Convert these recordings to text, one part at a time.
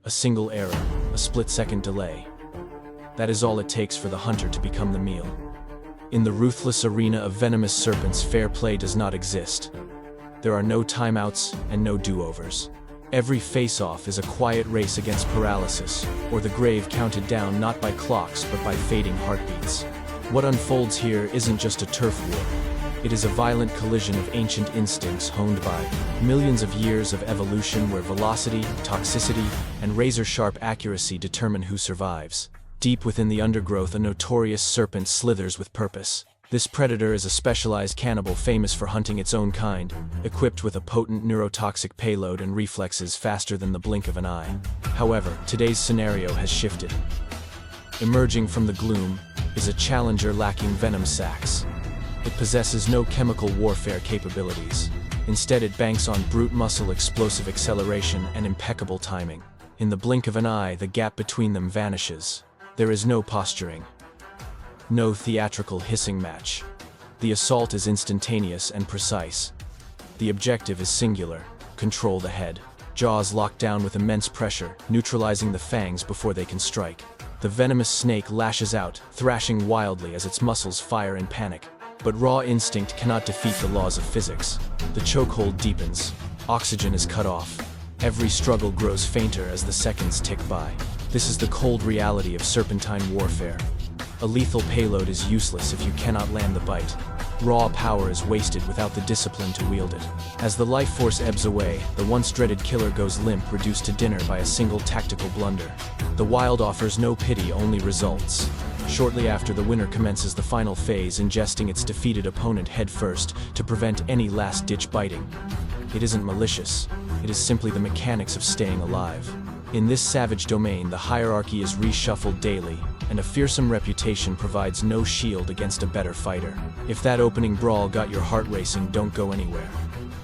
A single error, a split-second delay. That is all it takes for the hunter to become the meal. In the ruthless arena of venomous serpents, fair play does not exist. There are no timeouts and no do-overs. Every face-off is a quiet race against paralysis, or the grave counted down not by clocks but by fading heartbeats. What unfolds here isn't just a turf war. It is a violent collision of ancient instincts honed by millions of years of evolution where velocity, toxicity, and razor-sharp accuracy determine who survives. Deep within the undergrowth, a notorious serpent slithers with purpose. This predator is a specialized cannibal famous for hunting its own kind, equipped with a potent neurotoxic payload and reflexes faster than the blink of an eye. However, today's scenario has shifted. Emerging from the gloom is a challenger lacking venom sacs. It possesses no chemical warfare capabilities. Instead, it banks on brute muscle, explosive acceleration, and impeccable timing. In the blink of an eye, the gap between them vanishes. There is no posturing. No theatrical hissing match. The assault is instantaneous and precise. The objective is singular: control the head. Jaws locked down with immense pressure, neutralizing the fangs before they can strike. The venomous snake lashes out, thrashing wildly as its muscles fire in panic. But raw instinct cannot defeat the laws of physics. The chokehold deepens. Oxygen is cut off. Every struggle grows fainter as the seconds tick by. This is the cold reality of serpentine warfare. A lethal payload is useless if you cannot land the bite. Raw power is wasted without the discipline to wield it. As the life force ebbs away, the once dreaded killer goes limp, reduced to dinner by a single tactical blunder. The wild offers no pity, only results. Shortly after, the winner commences the final phase, ingesting its defeated opponent headfirst to prevent any last-ditch biting. It isn't malicious. It is simply the mechanics of staying alive. In this savage domain, the hierarchy is reshuffled daily, and a fearsome reputation provides no shield against a better fighter. If that opening brawl got your heart racing, don't go anywhere.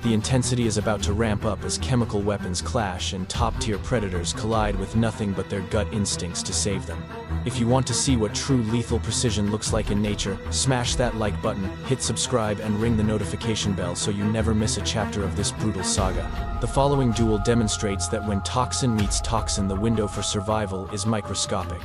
The intensity is about to ramp up as chemical weapons clash and top-tier predators collide with nothing but their gut instincts to save them. If you want to see what true lethal precision looks like in nature, smash that like button, hit subscribe, and ring the notification bell so you never miss a chapter of this brutal saga. The following duel demonstrates that when toxin meets toxin, the window for survival is microscopic.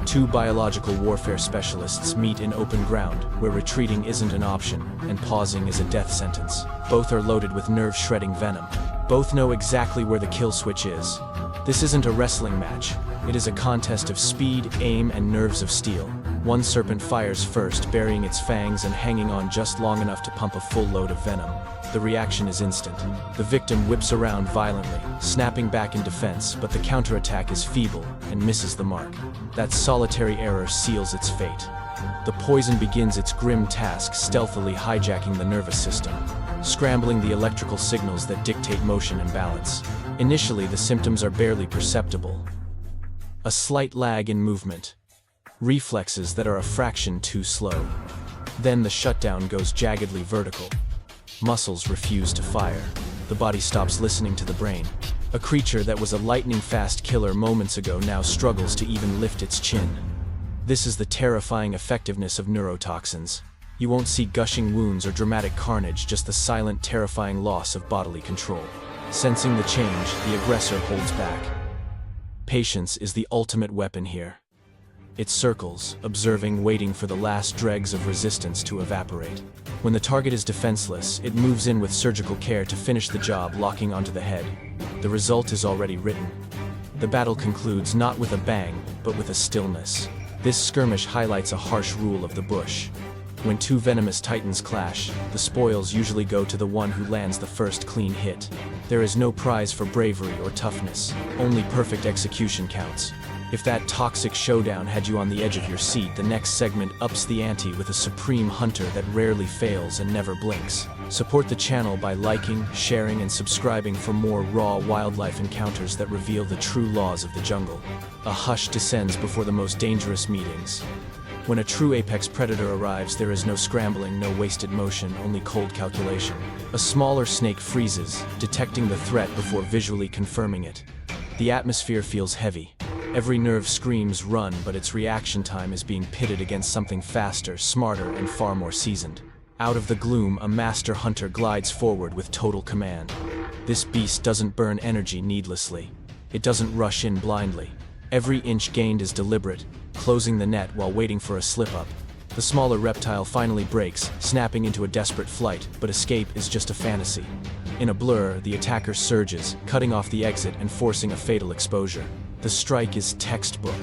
Two biological warfare specialists meet in open ground, where retreating isn't an option, and pausing is a death sentence. Both are loaded with nerve-shredding venom. Both know exactly where the kill switch is. This isn't a wrestling match. It is a contest of speed, aim, and nerves of steel. One serpent fires first, burying its fangs and hanging on just long enough to pump a full load of venom. The reaction is instant. The victim whips around violently, snapping back in defense, but the counterattack is feeble and misses the mark. That solitary error seals its fate. The poison begins its grim task, stealthily hijacking the nervous system, scrambling the electrical signals that dictate motion and balance. Initially, the symptoms are barely perceptible. A slight lag in movement. Reflexes that are a fraction too slow. Then the shutdown goes jaggedly vertical. Muscles refuse to fire. The body stops listening to the brain. A creature that was a lightning-fast killer moments ago now struggles to even lift its chin. This is the terrifying effectiveness of neurotoxins. You won't see gushing wounds or dramatic carnage, just the silent, terrifying loss of bodily control. Sensing the change, the aggressor holds back. Patience is the ultimate weapon here. It circles, observing, waiting for the last dregs of resistance to evaporate. When the target is defenseless, it moves in with surgical care to finish the job, locking onto the head. The result is already written. The battle concludes not with a bang, but with a stillness. This skirmish highlights a harsh rule of the bush. When two venomous titans clash, the spoils usually go to the one who lands the first clean hit. There is no prize for bravery or toughness, only perfect execution counts. If that toxic showdown had you on the edge of your seat, the next segment ups the ante with a supreme hunter that rarely fails and never blinks. Support the channel by liking, sharing, and subscribing for more raw wildlife encounters that reveal the true laws of the jungle. A hush descends before the most dangerous meetings. When a true apex predator arrives, there is no scrambling, no wasted motion, only cold calculation. A smaller snake freezes, detecting the threat before visually confirming it. The atmosphere feels heavy. Every nerve screams run, but its reaction time is being pitted against something faster, smarter, and far more seasoned. Out of the gloom, a master hunter glides forward with total command. This beast doesn't burn energy needlessly. It doesn't rush in blindly. Every inch gained is deliberate, closing the net while waiting for a slip-up. The smaller reptile finally breaks, snapping into a desperate flight, but escape is just a fantasy. In a blur, the attacker surges, cutting off the exit and forcing a fatal exposure. The strike is textbook.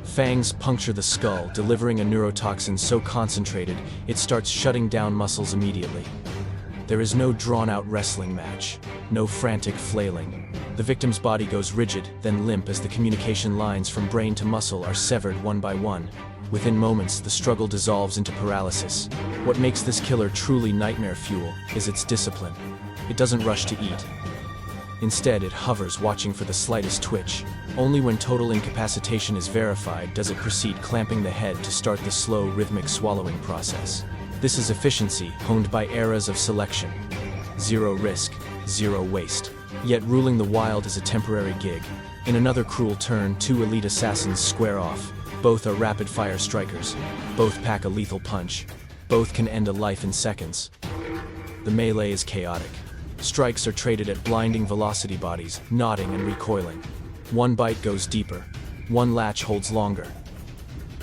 Fangs puncture the skull, delivering a neurotoxin so concentrated, it starts shutting down muscles immediately. There is no drawn-out wrestling match, no frantic flailing. The victim's body goes rigid, then limp as the communication lines from brain to muscle are severed one by one. Within moments, the struggle dissolves into paralysis. What makes this killer truly nightmare fuel is its discipline. It doesn't rush to eat. Instead, it hovers, watching for the slightest twitch. Only when total incapacitation is verified does it proceed, clamping the head to start the slow, rhythmic swallowing process. This is efficiency, honed by eras of selection. Zero risk, zero waste. Yet ruling the wild is a temporary gig. In another cruel turn, two elite assassins square off. Both are rapid-fire strikers. Both pack a lethal punch. Both can end a life in seconds. The melee is chaotic. Strikes are traded at blinding velocity, bodies nodding and recoiling. One bite goes deeper. One latch holds longer.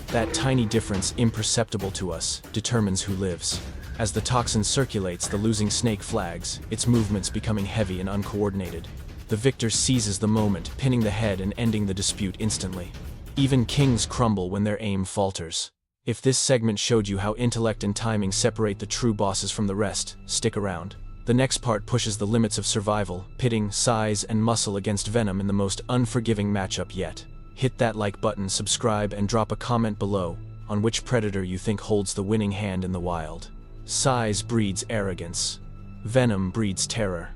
That tiny difference, imperceptible to us, determines who lives. As the toxin circulates, the losing snake flags, its movements becoming heavy and uncoordinated. The victor seizes the moment, pinning the head and ending the dispute instantly. Even kings crumble when their aim falters. If this segment showed you how intellect and timing separate the true bosses from the rest, stick around. The next part pushes the limits of survival, pitting size and muscle against Venom in the most unforgiving matchup yet. Hit that like button, subscribe, and drop a comment below on which predator you think holds the winning hand in the wild. Size breeds arrogance. Venom breeds terror.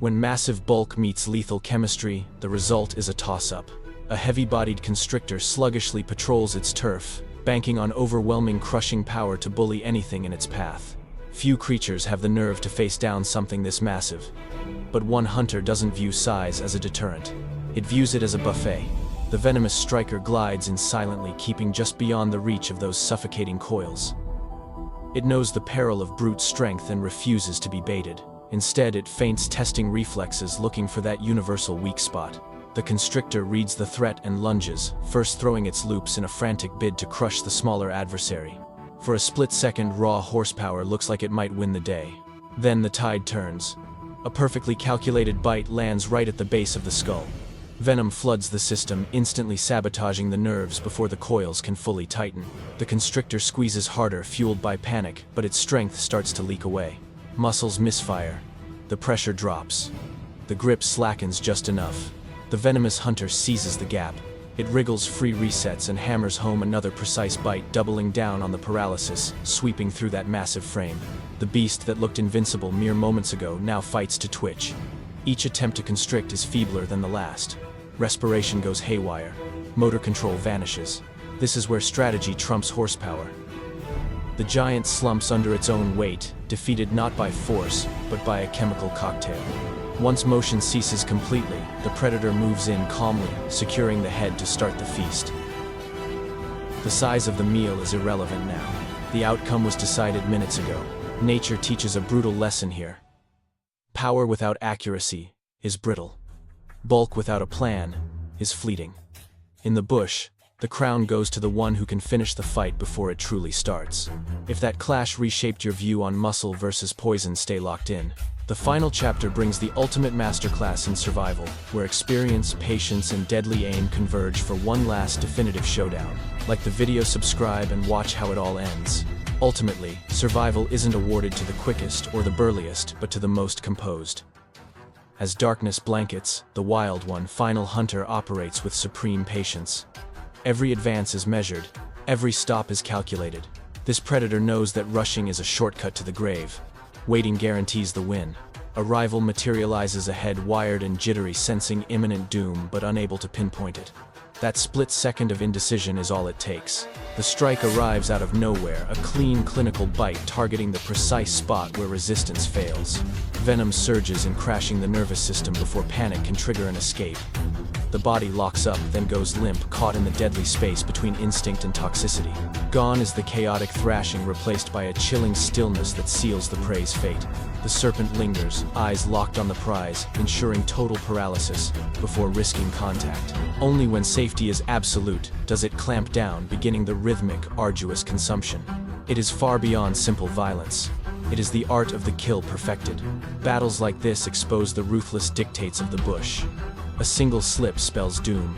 When massive bulk meets lethal chemistry, the result is a toss-up. A heavy-bodied constrictor sluggishly patrols its turf, banking on overwhelming crushing power to bully anything in its path. Few creatures have the nerve to face down something this massive. But one hunter doesn't view size as a deterrent. It views it as a buffet. The venomous striker glides in silently, keeping just beyond the reach of those suffocating coils. It knows the peril of brute strength and refuses to be baited. Instead, it feints, testing reflexes, looking for that universal weak spot. The constrictor reads the threat and lunges, first throwing its loops in a frantic bid to crush the smaller adversary. For a split second, raw horsepower looks like it might win the day. Then the tide turns. A perfectly calculated bite lands right at the base of the skull. Venom floods the system, instantly sabotaging the nerves before the coils can fully tighten. The constrictor squeezes harder, fueled by panic, but its strength starts to leak away. Muscles misfire. The pressure drops. The grip slackens just enough. The venomous hunter seizes the gap. It wriggles free, resets, and hammers home another precise bite, doubling down on the paralysis, sweeping through that massive frame. The beast that looked invincible mere moments ago now fights to twitch. Each attempt to constrict is feebler than the last. Respiration goes haywire. Motor control vanishes. This is where strategy trumps horsepower. The giant slumps under its own weight, defeated not by force, but by a chemical cocktail. Once motion ceases completely, the predator moves in calmly, securing the head to start the feast. The size of the meal is irrelevant now. The outcome was decided minutes ago. Nature teaches a brutal lesson here. Power without accuracy is brittle. Bulk without a plan is fleeting. In the bush, the crown goes to the one who can finish the fight before it truly starts. If that clash reshaped your view on muscle versus poison, stay locked in. The final chapter brings the ultimate masterclass in survival, where experience, patience, and deadly aim converge for one last definitive showdown. Like the video, subscribe, and watch how it all ends. Ultimately, survival isn't awarded to the quickest or the burliest, but to the most composed. As darkness blankets, the wild one, final hunter, operates with supreme patience. Every advance is measured, every stop is calculated. This predator knows that rushing is a shortcut to the grave. Waiting guarantees the win. A rival materializes ahead, wired and jittery, sensing imminent doom but unable to pinpoint it. That split second of indecision is all it takes. The strike arrives out of nowhere, a clean, clinical bite targeting the precise spot where resistance fails. Venom surges in, crashing the nervous system before panic can trigger an escape. The body locks up, then goes limp, caught in the deadly space between instinct and toxicity. Gone is the chaotic thrashing, replaced by a chilling stillness that seals the prey's fate. The serpent lingers, eyes locked on the prize, ensuring total paralysis before risking contact. Only when safety is absolute does it clamp down, beginning the rhythmic, arduous consumption. It is far beyond simple violence. It is the art of the kill perfected. Battles like this expose the ruthless dictates of the bush. A single slip spells doom,